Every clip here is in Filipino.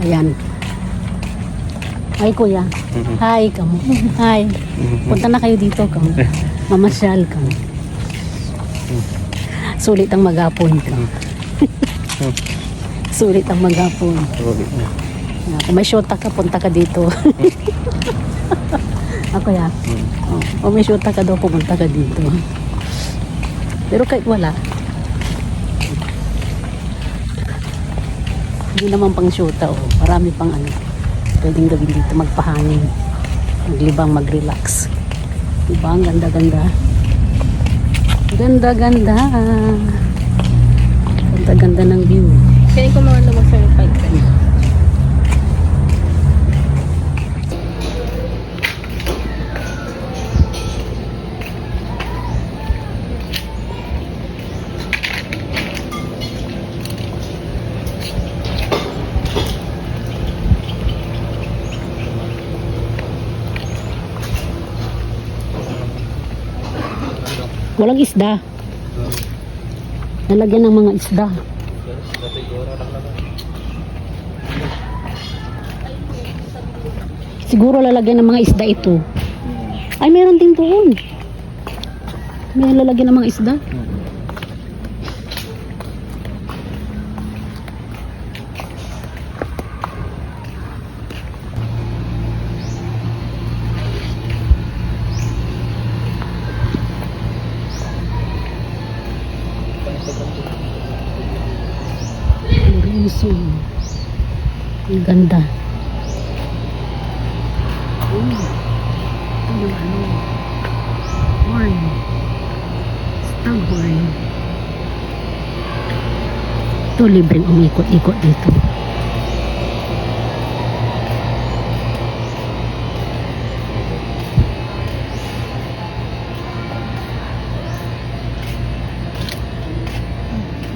Ayan. Hi kuya. Hi kamo. Hi. Punta na kayo dito kamo. Mamasyal kamo. Sulit ang magapon ka. Sulit ang magapon. Kung may shota ka, punta ka dito. Ako ya. Kung may shota ka daw, pumunta ka dito. Pero kahit wala, hindi naman pang shota. Marami pang ano. Pwedeng gawin dito, magpahangin. Maglibang, mag-relax. Diba? Ang ganda-ganda. Ganda-ganda. Ganda-ganda ng view. Kaya ko mga naman sa yung 5. Walang isda. Nalagyan ng mga isda. Siguro lalagyan ng mga isda ito. Ay, meron din doon. May lalagyan ng mga isda. Ang ganda. Horn. Staghorn. Ito libreng umikot-ikot dito.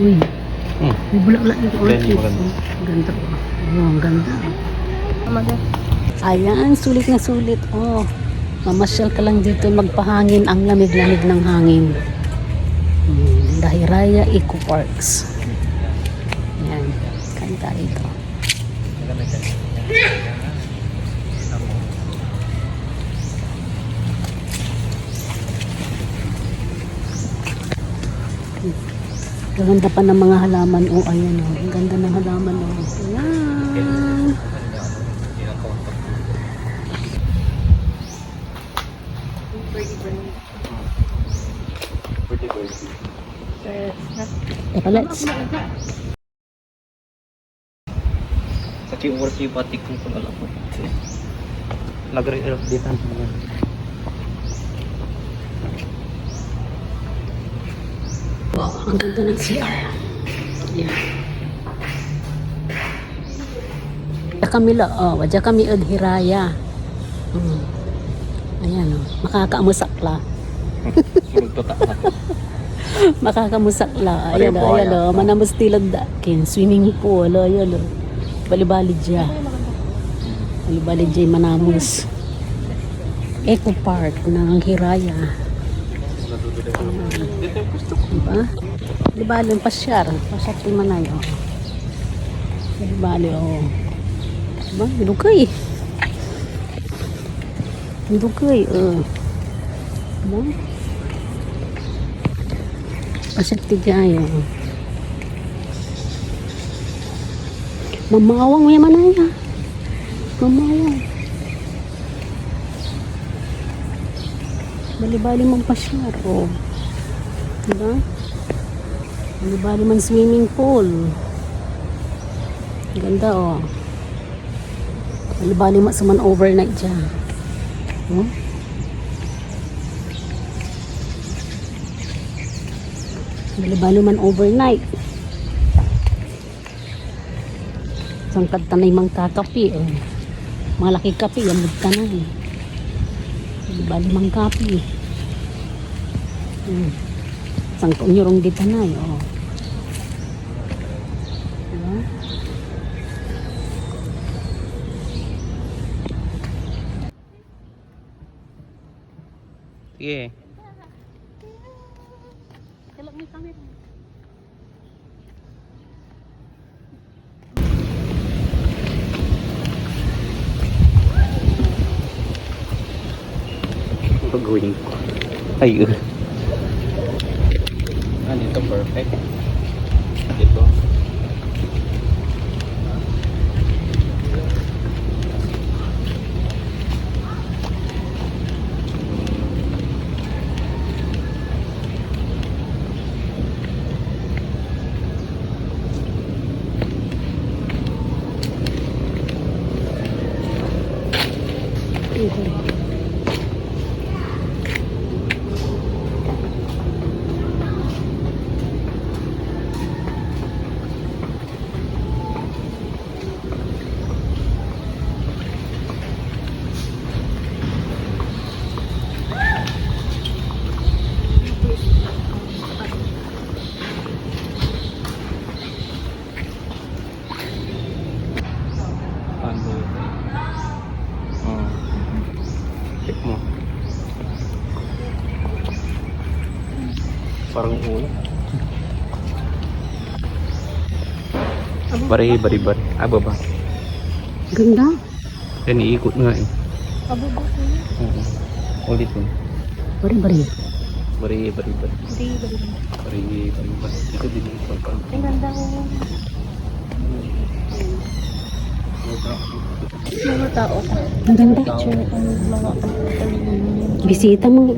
Uy. May bulak-bulak dito. Ganda. Ang ganda. Ayan, sulit na sulit. Mamasyal ka lang dito, magpahangin, ang lamig-lamig ng hangin. Dahiraya Eco Parks. Ayan, kain tayo ito. Ganda pa ng mga halaman. Ayan o. Ang ganda ng halaman o. Ayan. Teka, let's. Sa kiwar si batik kung alam ko. Nag-re-erap dito. Wow, ang ganda ng CR. Yeah. Wadya kami hiraya. Ayan makakamusakla. Makakamusakla. Ayan manamustilad dakin. Swimming pool. Ayan balibalid siya. Balibalid siya manamus. Eco Park ng Hiraya. Diba? Libali yung pasyar ti manay libali diba? Dugay diba? Pasyar ti gayo mamawang may manay mamawang bali-bali mong pasyar diba? Bali-bali man swimming pool ganda bali-bali man suman overnight dyan bali-bali man overnight sangkad tanay mang kakapi malaki kapi yung tanay bali mang kapi sangkong nyurong di tanay diba? Sige. Kalak may camera. gagawin ko. Ay, dito perfect. Dito. Check mo. Parang ulo. Bari. Baba. Ganda. Yan, iikot nga eh. Abo ba ko? Oo. Ulit mo. Bari. Bari. Hindi, bali. Ito din yung pagpag. Ang ganda ko. Mga tao. Ang ganda. Picture ang mga Bisita mo.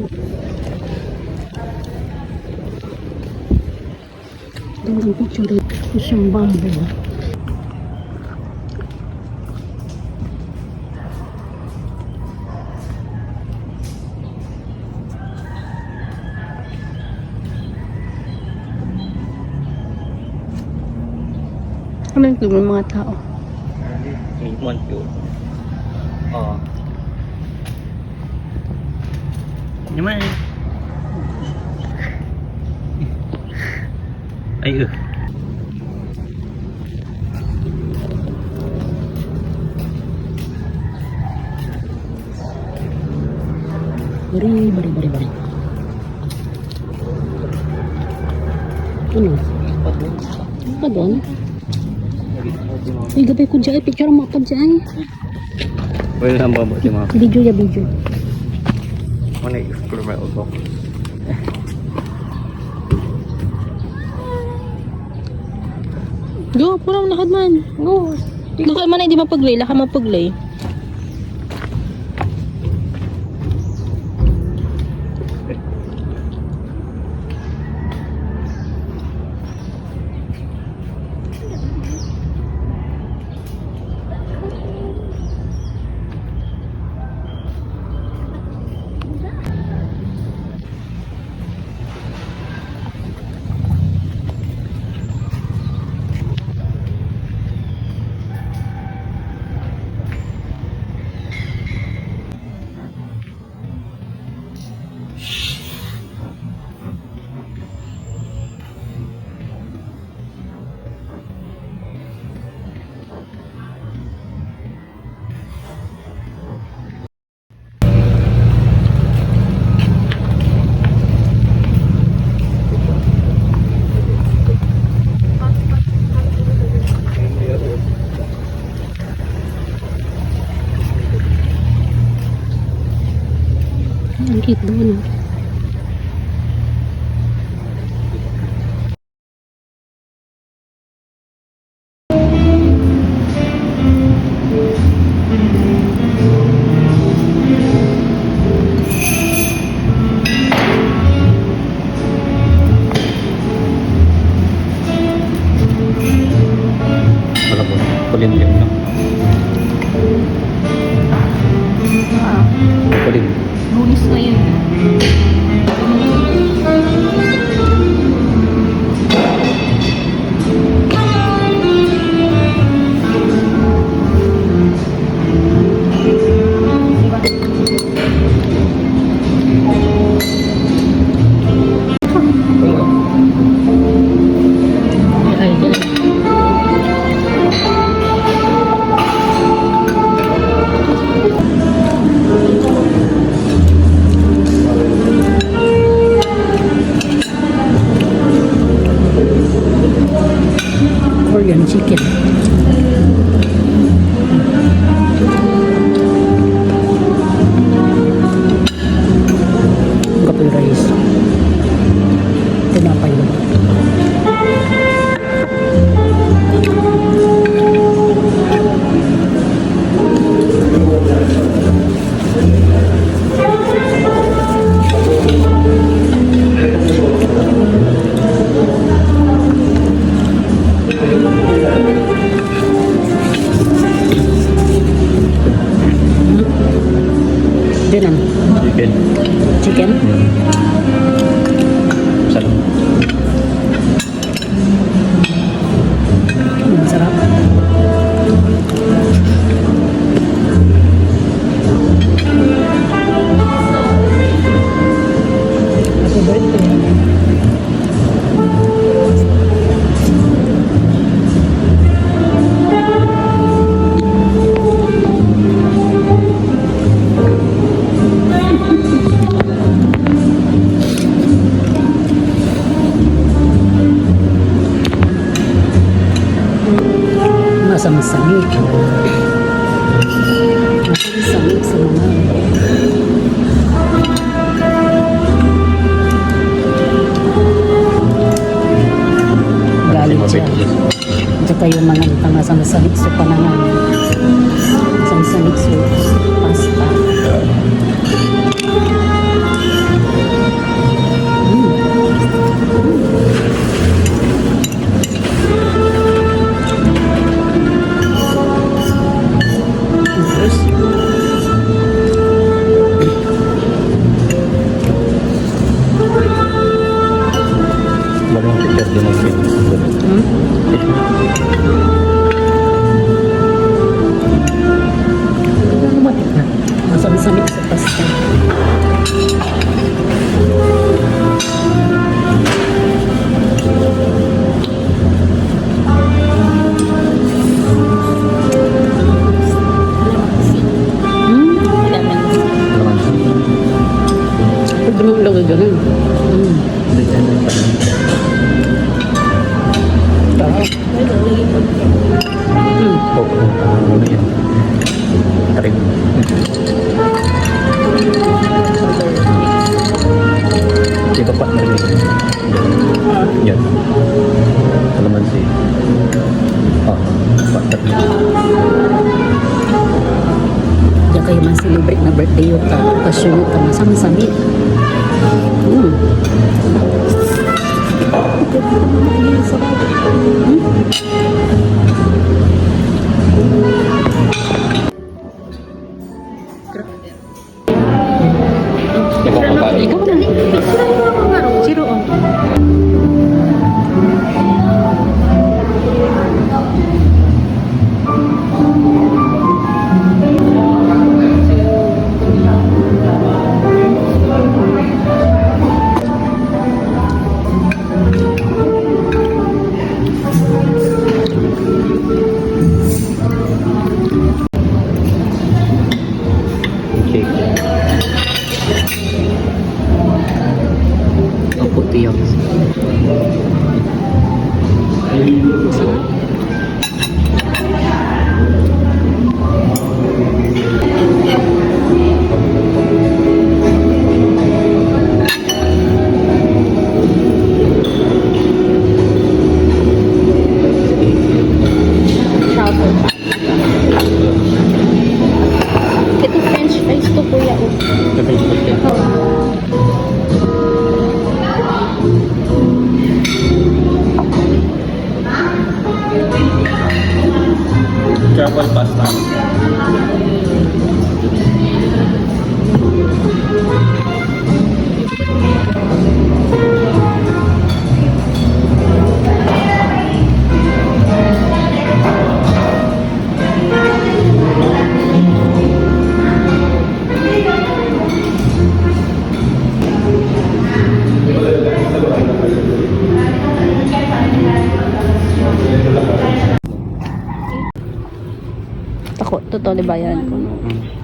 Gandang picture. Isang bamboo. Ano yung mga tao? May one yun. Oo. Naman. Ay, Bari. Ano? Ano pa doon? Ay, gabay ko dyan. Picture mo pa dyan. well, nambang ba si mga Video. mana explore my old book. Go, purang lakad man. Go. Lakad man ay di mapaglay. Lakad mapaglay. Ang cute doon. Wala po. Kulim-lim lang. Kulim. Lunis ngayon. Korean chicken. Masamsami. Masamsami sa mga. Galit siya. Tsaka yung mga masamsami sa panangan. Masamsami sa pasta. Bagong teacher din ang Masamsami sa pasta. Pwede mo lang ganun. Ito pa na rin. Yan. Kalamansi. Patat na. Diyan kayo man celebrate na birthday yun ka. Okasyon yun ka. Masamsami. Ikaw ang pari. Ikaw na. Zero on. Cake. Ang puti yun. Ito french fries to kuya. Travel pasta. Ako, totoo ba yan? Mm.